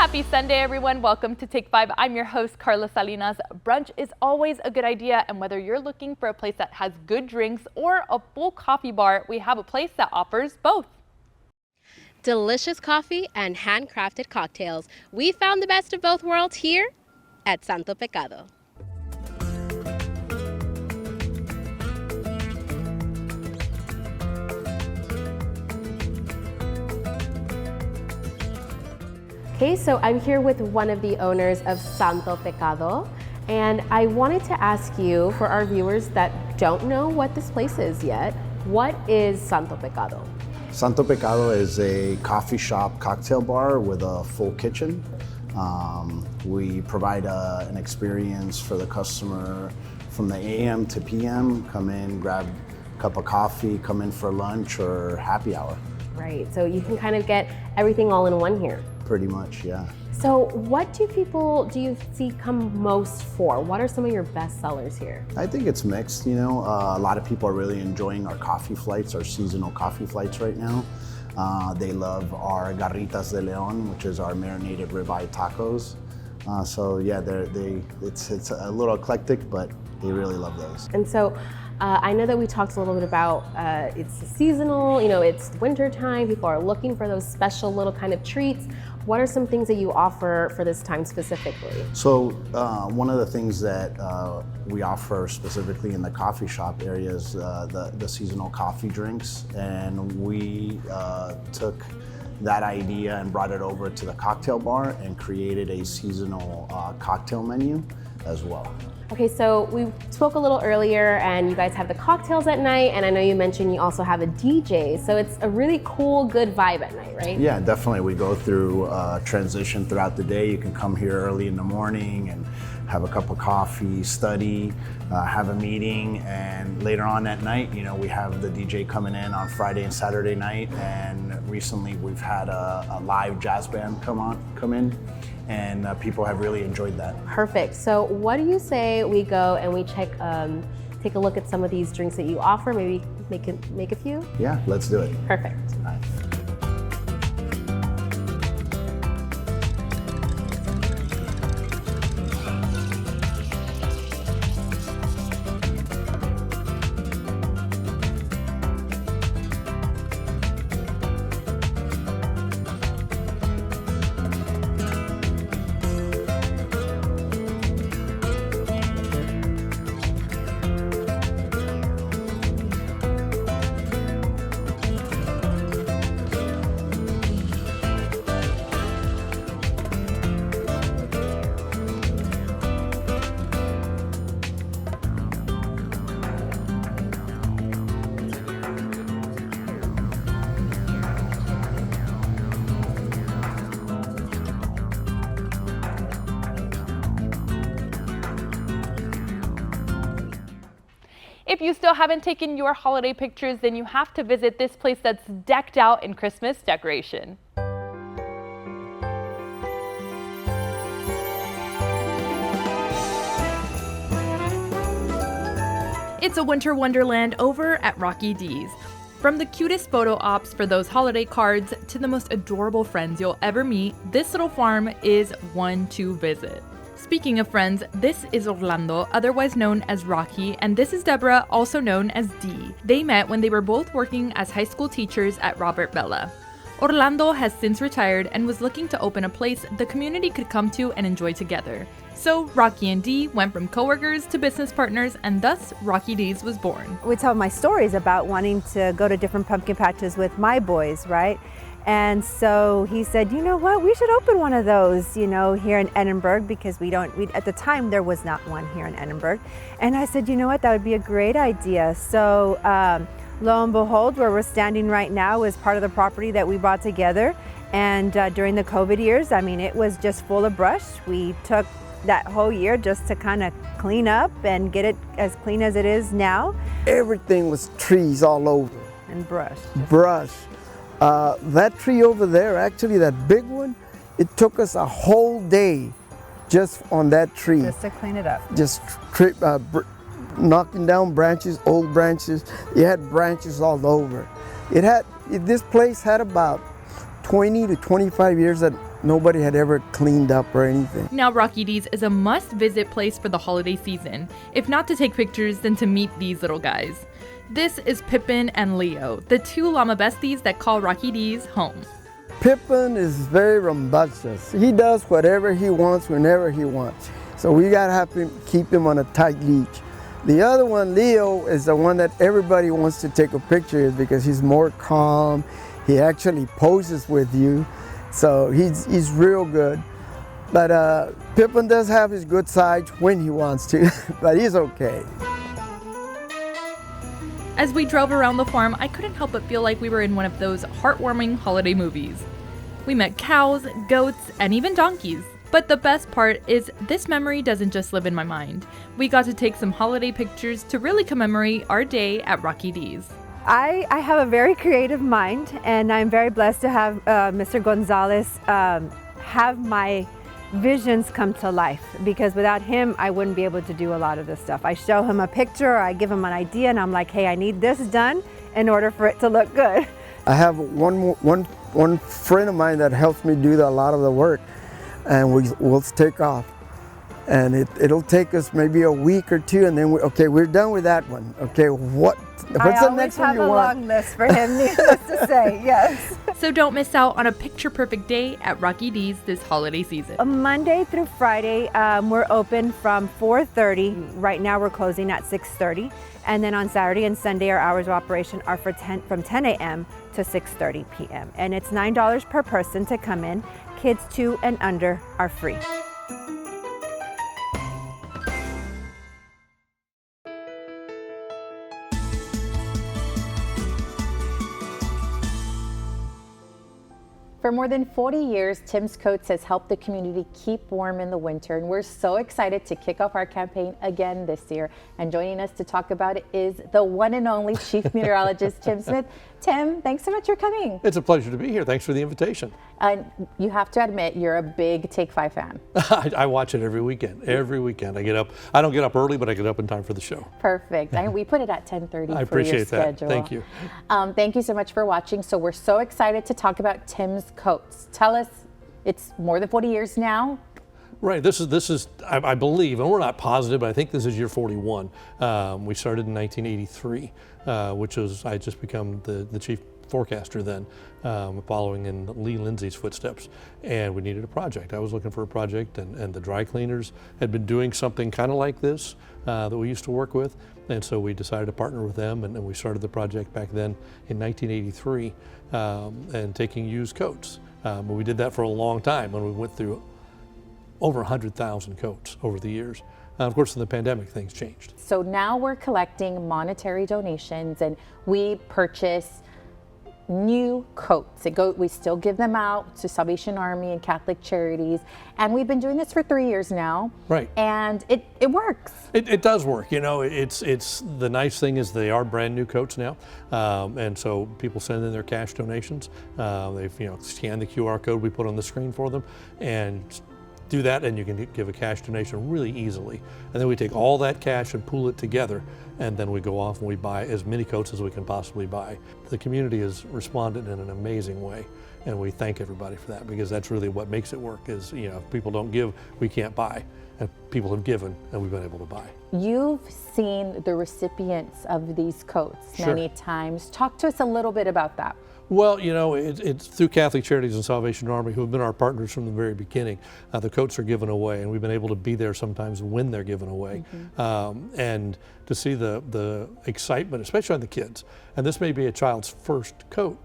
Happy Sunday, everyone. Welcome to Take 5. I'm your host, Carla Salinas. Brunch is always a good idea, and whether you're looking for a place that has good drinks or a full coffee bar, we have a place that offers both. Delicious coffee and handcrafted cocktails. We found the best of both worlds here at Santo Pecado. Okay, so I'm here with one of the owners of Santo Pecado, and I wanted to ask you, for our viewers that don't know what this place is yet, what is Santo Pecado? Santo Pecado is a coffee shop cocktail bar with a full kitchen. We provide an experience for the customer from the AM to PM. Come in, grab a cup of coffee, come in for lunch or happy hour. Right, so you can kind of get everything all in one here. Pretty much, yeah. So what do you see come most for? What are some of your best sellers here? I think it's mixed, you know. A lot of people are really enjoying our coffee flights, our seasonal coffee flights right now. They love our Garritas de Leon, which is our marinated ribeye tacos. So yeah, it's a little eclectic, but they really love those. And so I know that we talked a little bit about it's seasonal, you know, it's winter time, people are looking for those special little kind of treats. What are some things that you offer for this time specifically? So one of the things that we offer specifically in the coffee shop area is the seasonal coffee drinks, and we took that idea and brought it over to the cocktail bar and created a seasonal cocktail menu as well. Okay, so we spoke a little earlier and you guys have the cocktails at night, and I know you mentioned you also have a DJ, so it's a really cool, good vibe at night, right? Yeah, definitely. We go through transition throughout the day. You can come here early in the morning and have a cup of coffee, study, have a meeting, and later on at night, you know, we have the DJ coming in on Friday and Saturday night, and recently we've had a live jazz band come in. And people have really enjoyed that. Perfect. So what do you say we go and we take a look at some of these drinks that you offer, maybe make a few? Yeah, let's do it. Perfect. All right. If you still haven't taken your holiday pictures, then you have to visit this place that's decked out in Christmas decoration. It's a winter wonderland over at Rocky D's. From the cutest photo ops for those holiday cards to the most adorable friends you'll ever meet, this little farm is one to visit. Speaking of friends, this is Orlando, otherwise known as Rocky, and this is Deborah, also known as Dee. They met when they were both working as high school teachers at Robert Bella. Orlando has since retired and was looking to open a place the community could come to and enjoy together. So Rocky and Dee went from coworkers to business partners, and thus Rocky D's was born. We tell my stories about wanting to go to different pumpkin patches with my boys, right? And so he said, you know what, we should open one of those, you know, here in Edinburg, because at the time there was not one here in Edinburg. And I said, you know what, that would be a great idea. So lo and behold, where we're standing right now is part of the property that we bought together. And during the COVID years, I mean, it was just full of brush. We took that whole year just to kind of clean up and get it as clean as it is now. Everything was trees all over. And brush. Brush. That tree over there, actually that big one, it took us a whole day just on that tree. Just to clean it up. Just knocking down branches, old branches. It had branches all over. This place had about 20 to 25 years nobody had ever cleaned up or anything. Now, Rocky D's is a must-visit place for the holiday season. If not to take pictures, then to meet these little guys. This is Pippin and Leo, the two llama besties that call Rocky D's home. Pippin is very rambunctious. He does whatever he wants whenever he wants. So we gotta have to keep him on a tight leash. The other one, Leo, is the one that everybody wants to take a picture with because he's more calm. He actually poses with you. So he's real good. But Pippin does have his good sides when he wants to, but he's okay. As we drove around the farm, I couldn't help but feel like we were in one of those heartwarming holiday movies. We met cows, goats, and even donkeys. But the best part is this memory doesn't just live in my mind. We got to take some holiday pictures to really commemorate our day at Rocky D's. I have a very creative mind, and I'm very blessed to have Mr. Gonzalez have my visions come to life, because without him, I wouldn't be able to do a lot of this stuff. I show him a picture, or I give him an idea, and I'm like, hey, I need this done in order for it to look good. I have one friend of mine that helps me do a lot of the work, and we'll take off. And it'll take us maybe a week or two, and then we're done with that one. Okay, what's the next one you want? I always have a long list for him, needless to say, yes. So don't miss out on a picture-perfect day at Rocky D's this holiday season. Monday through Friday, we're open from 4:30. Right now we're closing at 6:30. And then on Saturday and Sunday, our hours of operation are from 10 a.m. to 6:30 p.m. And it's $9 per person to come in. Kids 2 and under are free. For more than 40 years, Tim's Coats has helped the community keep warm in the winter, and we're so excited to kick off our campaign again this year. And joining us to talk about it is the one and only Chief Meteorologist, Tim Smith. Tim, thanks so much for coming. It's a pleasure to be here. Thanks for the invitation. And you have to admit, you're a big Take 5 fan. I watch it every weekend. Every weekend I get up. I don't get up early, but I get up in time for the show. Perfect. And we put it at 10:30 I for appreciate your schedule. that. Thank you. Thank you so much for watching. So we're so excited to talk about Tim's Coats. Tell us, it's more than 40 years now. Right. This is I believe, and we're not positive, but I think this is year 41. We started in 1983, which was I had just become the chief forecaster then, following in Lee Lindsay's footsteps, and we needed a project. I was looking for a project, and the dry cleaners had been doing something kind of like this that we used to work with, and so we decided to partner with them, and we started the project back then in 1983, and taking used coats. But we did that for a long time, and we went through over 100,000 coats over the years. Of course, in the pandemic, things changed. So now we're collecting monetary donations, and we purchase new coats. We still give them out to Salvation Army and Catholic Charities, and we've been doing this for 3 years now. Right. And it works. It does work. You know, it's the nice thing is they are brand new coats now, and so people send in their cash donations. They've scan the QR code we put on the screen for them, and do that, and you can give a cash donation really easily. And then we take all that cash and pool it together, and then we go off and we buy as many coats as we can possibly buy. The community has responded in an amazing way, and we thank everybody for that, because that's really what makes it work is, if people don't give, we can't buy. And people have given, and we've been able to buy. You've seen the recipients of these coats Sure. many times. Talk to us a little bit about that. Well, it's through Catholic Charities and Salvation Army, who have been our partners from the very beginning. The coats are given away, and we've been able to be there sometimes when they're given away. And to see the excitement, especially on the kids. And this may be a child's first coat.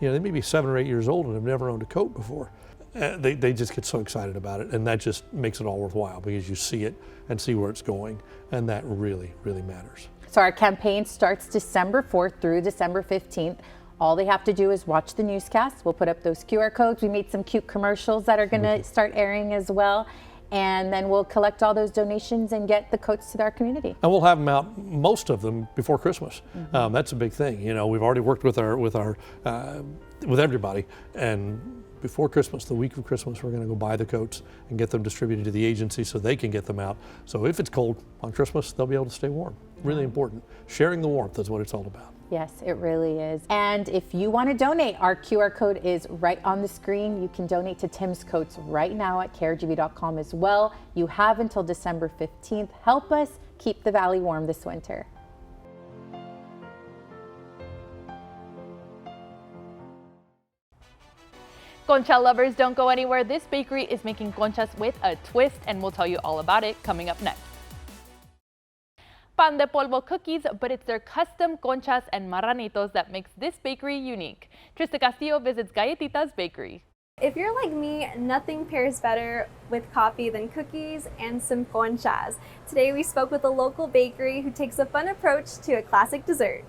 They may be 7 or 8 years old and have never owned a coat before. They just get so excited about it, and that just makes it all worthwhile, because you see it and see where it's going, and that really, really matters. So our campaign starts December 4th through December 15th. All they have to do is watch the newscast. We'll put up those QR codes. We made some cute commercials that are going to start airing as well. And then we'll collect all those donations and get the coats to our community. And we'll have them out, most of them, before Christmas. That's a big thing. We've already worked with with everybody, and before Christmas, the week of Christmas, we're going to go buy the coats and get them distributed to the agency so they can get them out. So if it's cold on Christmas, they'll be able to stay warm. Really important. Sharing the warmth is what it's all about. Yes, it really is. And if you want to donate, our QR code is right on the screen. You can donate to Tim's Coats right now at caregb.com as well. You have until December 15th. Help us keep the valley warm this winter. Concha lovers, don't go anywhere. This bakery is making conchas with a twist, and we'll tell you all about it coming up next. Pan de polvo cookies, but it's their custom conchas and marranitos that makes this bakery unique. Trista Castillo visits Galletitas Bakery. If you're like me, nothing pairs better with coffee than cookies and some conchas. Today we spoke with a local bakery who takes a fun approach to a classic dessert.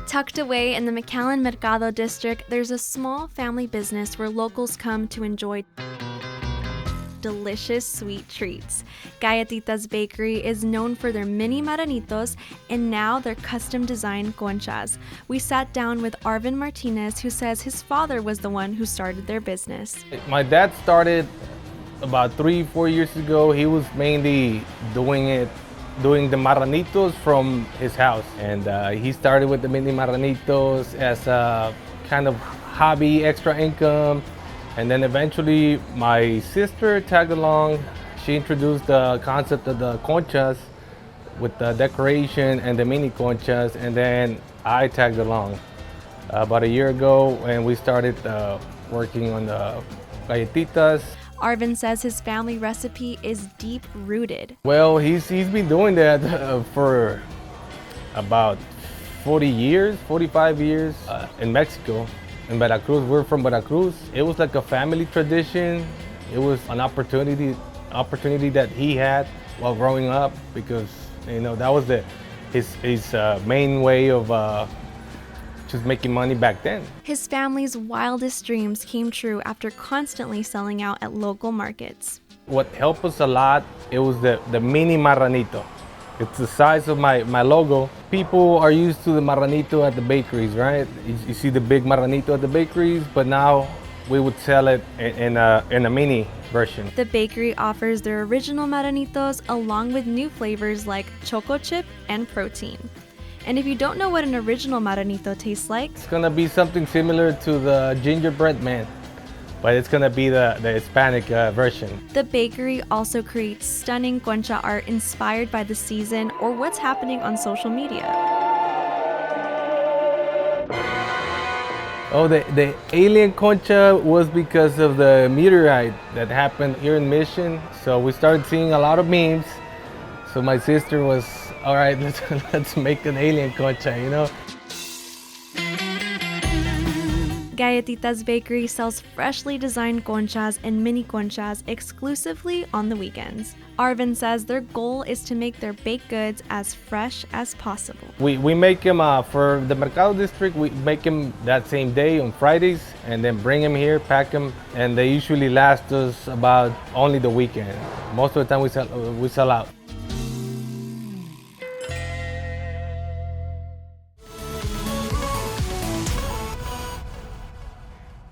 Tucked away in the McAllen Mercado district, there's a small family business where locals come to enjoy delicious sweet treats. Galletitas Bakery is known for their mini marranitos and now their custom designed conchas. We sat down with Arvin Martinez, who says his father was the one who started their business. My dad started about 3-4 years ago. He was mainly doing the marranitos from his house, and he started with the mini marranitos as a kind of hobby, extra income, and then eventually my sister tagged along. She introduced the concept of the conchas with the decoration and the mini conchas, and then I tagged along about a year ago, and we started working on the galletitas. Arvin says his family recipe is deep-rooted. Well, he's been doing that for about 40 years, 45 years in Mexico, in Veracruz. We're from Veracruz. It was like a family tradition. It was an opportunity that he had while growing up, because that was his main way of just making money back then. His family's wildest dreams came true after constantly selling out at local markets. What helped us a lot, it was the mini marranito. It's the size of my logo. People are used to the marranito at the bakeries, right? You see the big marranito at the bakeries, but now we would sell it in a mini version. The bakery offers their original marranitos along with new flavors like choco chip and protein. And if you don't know what an original marranito tastes like, it's gonna be something similar to the gingerbread man, but it's gonna be the Hispanic version. The bakery also creates stunning concha art inspired by the season or what's happening on social media. Oh, the alien concha was because of the meteorite that happened here in Mission. So we started seeing a lot of memes. So my sister was, all right, let's make an alien concha, Galletitas Bakery sells freshly designed conchas and mini conchas exclusively on the weekends. Arvin says their goal is to make their baked goods as fresh as possible. We make them for the Mercado District. We make them that same day on Fridays, and then bring them here, pack them, and they usually last us about only the weekend. Most of the time we sell out.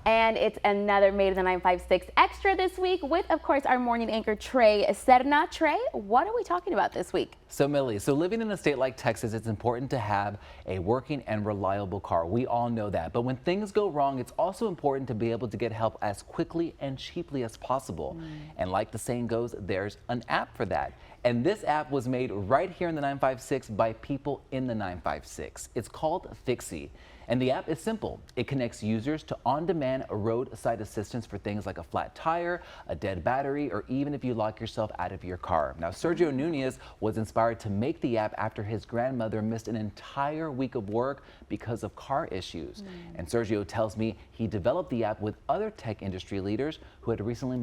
And it's another Made in the 956 Extra this week with, of course, our morning anchor, Trey Serna. Trey, what are we talking about this week? So, Millie, living in a state like Texas, it's important to have a working and reliable car. We all know that. But when things go wrong, it's also important to be able to get help as quickly and cheaply as possible. And like the saying goes, there's an app for that. And this app was made right here in the 956 by people in the 956. It's called Fixie. And the app is simple. It connects users to on-demand roadside assistance for things like a flat tire, a dead battery, or even if you lock yourself out of your car. Now, Sergio Nunez was inspired to make the app after his grandmother missed an entire week of work because of car issues. And Sergio tells me he developed the app with other tech industry leaders who had recently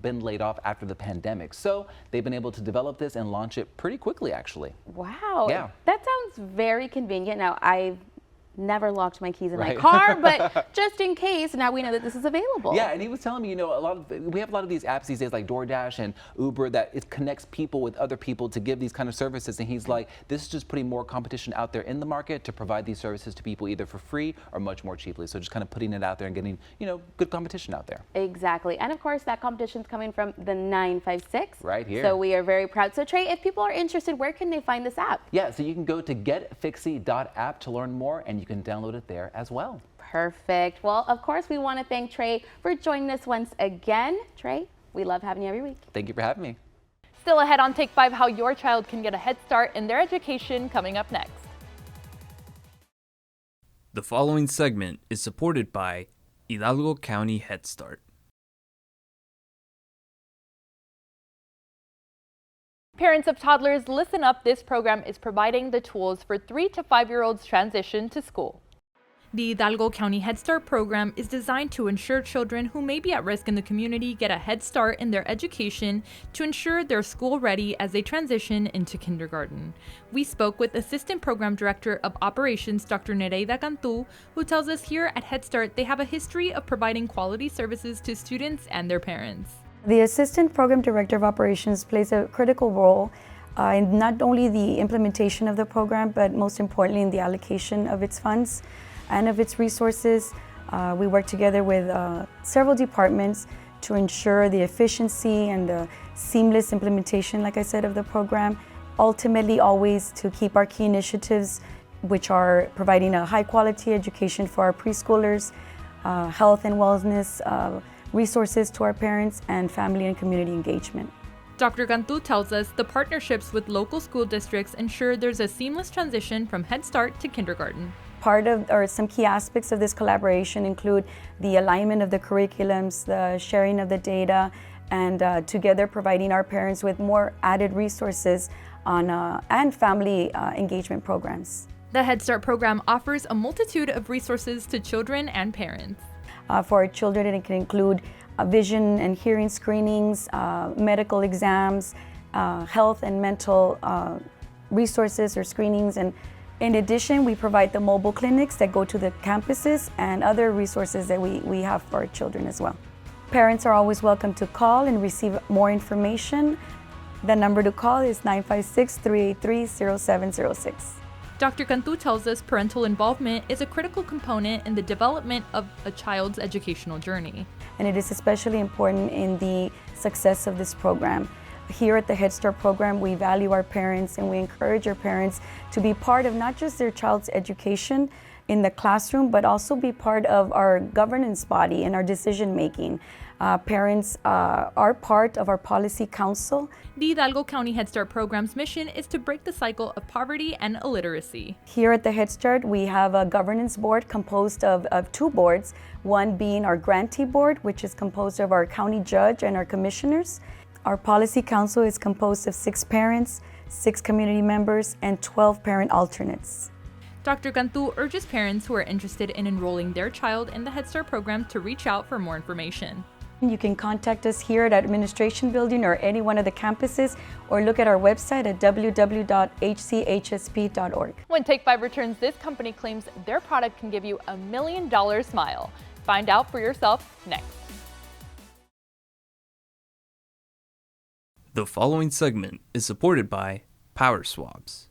been laid off after the pandemic. So they've been able to develop this and launch it pretty quickly, actually. Wow. Yeah. That sounds very convenient. Now, I've never locked my keys in my Right. car, but just in case, now we know that this is available. Yeah, and he was telling me, we have a lot of these apps these days like DoorDash and Uber that it connects people with other people to give these kind of services. And he's like, this is just putting more competition out there in the market to provide these services to people either for free or much more cheaply. So just kind of putting it out there and getting, good competition out there. Exactly. And of course, that competition is coming from the 956. Right here. So we are very proud. So Trey, if people are interested, where can they find this app? Yeah, so you can go to getfixie.app to learn more, and you can download it there as well. Perfect. Well, of course, we want to thank Trey for joining us once again. Trey, we love having you every week. Thank you for having me. Still ahead on Take 5, how your child can get a head start in their education, coming up next. The following segment is supported by Hidalgo County Head Start. Parents of toddlers, listen up. This program is providing the tools for 3 to 5-year-olds transition to school. The Hidalgo County Head Start program is designed to ensure children who may be at risk in the community get a head start in their education to ensure they're school ready as they transition into kindergarten. We spoke with Assistant Program Director of Operations, Dr. Nereida Cantu, who tells us here at Head Start they have a history of providing quality services to students and their parents. The Assistant Program Director of Operations plays a critical role in not only the implementation of the program, but most importantly in the allocation of its funds and of its resources. We work together with several departments to ensure the efficiency and the seamless implementation, like I said, of the program. Ultimately, always to keep our key initiatives, which are providing a high quality education for our preschoolers, health and wellness, resources to our parents, and family and community engagement. Dr. Cantu tells us the partnerships with local school districts ensure there's a seamless transition from Head Start to kindergarten. Part of, or some key aspects of this collaboration include the alignment of the curriculums, the sharing of the data, and together providing our parents with more added resources on and family engagement programs. The Head Start program offers a multitude of resources to children and parents. For our children, it can include vision and hearing screenings, medical exams, health and mental resources or screenings. And in addition, we provide the mobile clinics that go to the campuses and other resources that we have for our children as well. Parents are always welcome to call and receive more information. The number to call is 956-383-0706. Dr. Cantu tells us parental involvement is a critical component in the development of a child's educational journey. And it is especially important in the success of this program. Here at the Head Start program, we value our parents and we encourage our parents to be part of not just their child's education in the classroom, but also be part of our governance body and our decision making. Parents are part of our policy council. The Hidalgo County Head Start program's mission is to break the cycle of poverty and illiteracy. Here at the Head Start, we have a governance board composed of 2 boards, one being our grantee board, which is composed of our county judge and our commissioners. Our policy council is composed of 6 parents, 6 community members, and 12 parent alternates. Dr. Cantu urges parents who are interested in enrolling their child in the Head Start program to reach out for more information. You can contact us here at Administration Building or any one of the campuses, or look at our website at www.hchsp.org. When Take 5 returns, this company claims their product can give you $1 million smile. Find out for yourself next. The following segment is supported by Power Swabs.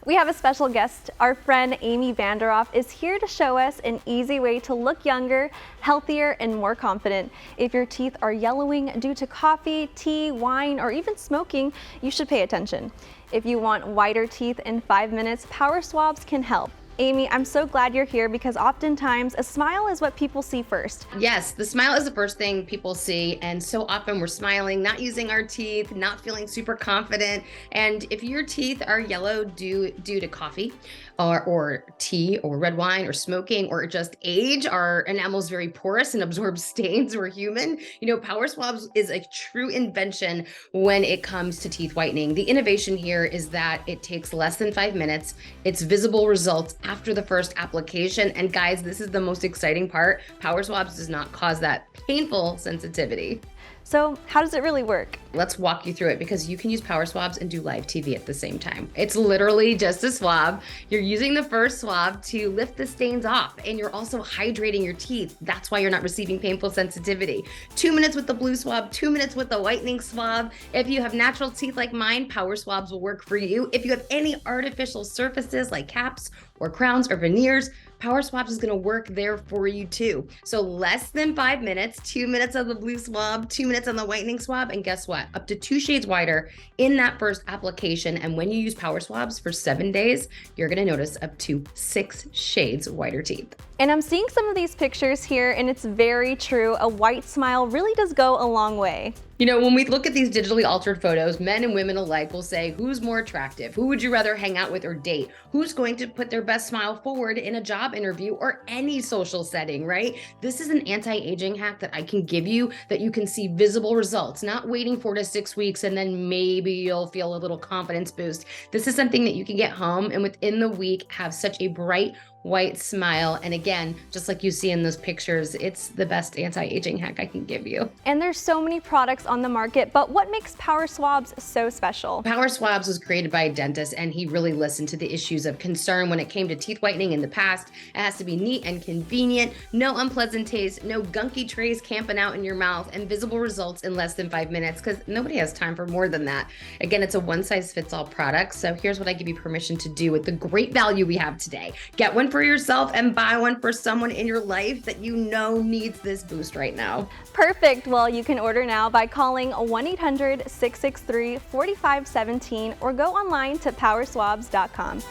We have a special guest. Our friend Amy Vanderoff is here to show us an easy way to look younger, healthier, and more confident. If your teeth are yellowing due to coffee, tea, wine, or even smoking, you should pay attention. If you want whiter teeth in 5 minutes, Power Swabs can help. Amy, I'm so glad you're here because oftentimes a smile is what people see first. Yes, the smile is the first thing people see, and so often we're smiling, not using our teeth, not feeling super confident. And if your teeth are yellow due to coffee or tea or red wine or smoking or just age, our enamel is very porous and absorbs stains. We're human. Power Swabs is a true invention when it comes to teeth whitening. The innovation here is that it takes less than 5 minutes. It's visible results after the first application. And guys, this is the most exciting part. Power Swabs does not cause that painful sensitivity. So how does it really work? Let's walk you through it because you can use Power Swabs and do live TV at the same time. It's literally just a swab. You're using the first swab to lift the stains off, and you're also hydrating your teeth. That's why you're not receiving painful sensitivity. 2 minutes with the blue swab, 2 minutes with the whitening swab. If you have natural teeth like mine, Power Swabs will work for you. If you have any artificial surfaces like caps or crowns or veneers, Power Swabs is going to work there for you too. So less than 5 minutes, 2 minutes on the blue swab, 2 minutes on the whitening swab, and guess what? Up to 2 shades wider in that first application. And when you use Power Swabs for 7 days, you're going to notice up to 6 shades whiter teeth. And I'm seeing some of these pictures here, and it's very true. A white smile really does go a long way. You know, when we look at these digitally altered photos, men and women alike will say, who's more attractive? Who would you rather hang out with or date? Who's going to put their best smile forward in a job interview or any social setting, right? This is an anti-aging hack that I can give you that you can see visible results, not waiting 4 to 6 weeks and then maybe you'll feel a little confidence boost. This is something that you can get home and within the week have such a bright, white smile. And again, just like you see in those pictures, it's the best anti-aging hack I can give you. And there's so many products on the market, but what makes Power Swabs so special? Power Swabs was created by a dentist, and he really listened to the issues of concern when it came to teeth whitening in the past. It has to be neat and convenient, no unpleasant taste, no gunky trays camping out in your mouth, and visible results in less than 5 minutes because nobody has time for more than that. Again, it's a one-size-fits-all product. So here's what I give you permission to do with the great value we have today. Get one for yourself and buy one for someone in your life that you know needs this boost right now. Perfect. Well, you can order now by calling 1-800-663-4517 or go online to powerswabs.com.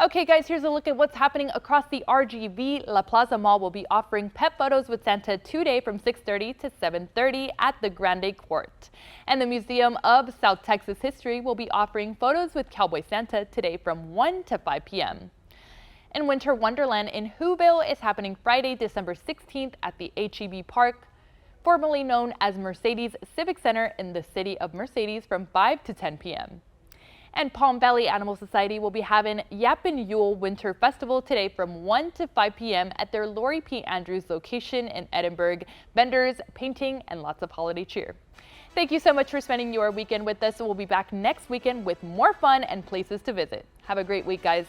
Okay guys, here's a look at what's happening across the RGV. La Plaza Mall will be offering pet photos with Santa today from 6:30 to 7:30 at the Grande Court. And the Museum of South Texas History will be offering photos with Cowboy Santa today from 1 to 5 p.m. And Winter Wonderland in Whoville is happening Friday, December 16th at the HEB Park, formerly known as Mercedes Civic Center in the city of Mercedes from 5 to 10 p.m. And Palm Valley Animal Society will be having Yappin' Yule Winter Festival today from 1 to 5 p.m. at their Laurie P. Andrews location in Edinburg. Vendors, painting, and lots of holiday cheer. Thank you so much for spending your weekend with us. We'll be back next weekend with more fun and places to visit. Have a great week, guys.